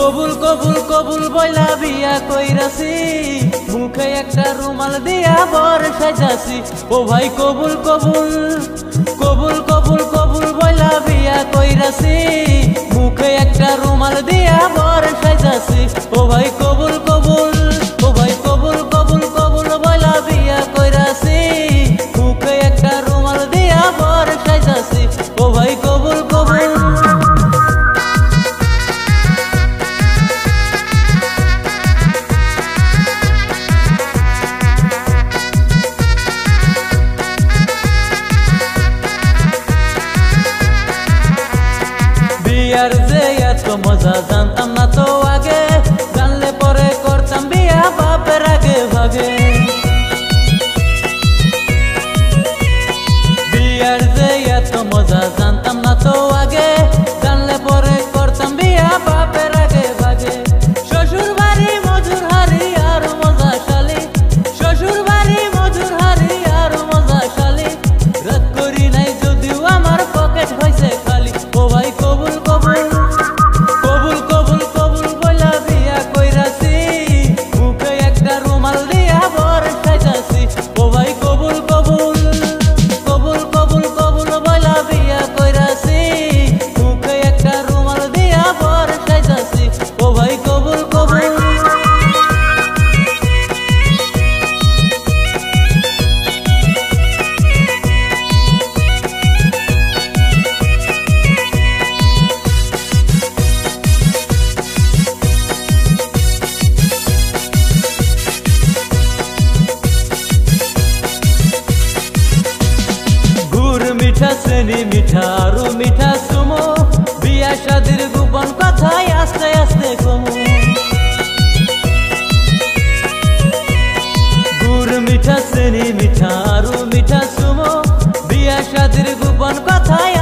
কবুল কবুল কবুল বইলা বিয়া কইরাছি, মুখে একটা রুমাল দিয়া বর সাজাছি। ও ভাই কবুল কবুল কবুল কবুল কবুল বইলা বিয়া কইরাছি, মুখে একটা রুমাল দিয়া বর সাজাছি। ও ভাই কবুল কবুল ও ভাই কবুল কবুল কবুল বইলা বিয়া কইরাছি, মুখে একটা রুমাল দিয়া বর সাজাছি। ও ভাই কবুল কবুল। বিয়ার যে এত মজা জানতাম না তো আগে, জানলে পরে করতাম বিয়া বাপের আগে ভাগে। বিয়ার যে এত মজা জানতাম না তো আগে, জানলে পরে করতাম বিয়া বাপের আগে ভাগে। শ্বশুর বাড়ি মজুর হারি আর মজা শালি, শ্বশুর বাড়ি মজুর হারি আর মজা শালি। রাত করি নাই যদিও আমার পকেট হয়েছে খালি। ও ভাই কবুল কবুল কবুল কবুল কবুল বইলা বিয়া কইরাছি, মুখে একটা রুমাল দিয়া বর সাজাছি। ও ভাই কবুল কবুল কবুল কবুল কবুল বইলা বিয়া কইরাছি, মুখে একটা রুমাল দিয়া বর সাজাছি। ও ভাই কবুল কবুল। মিঠা শ্রেণী মিঠা আরো মিঠা সুমো, বিয়া শাদির গোপন কথাই আস্তে আস্তে কমু। গুড় মিঠা শ্রেণী মিঠা আরো মিঠা সুমো, বিয়া শাদির গোপন কথাই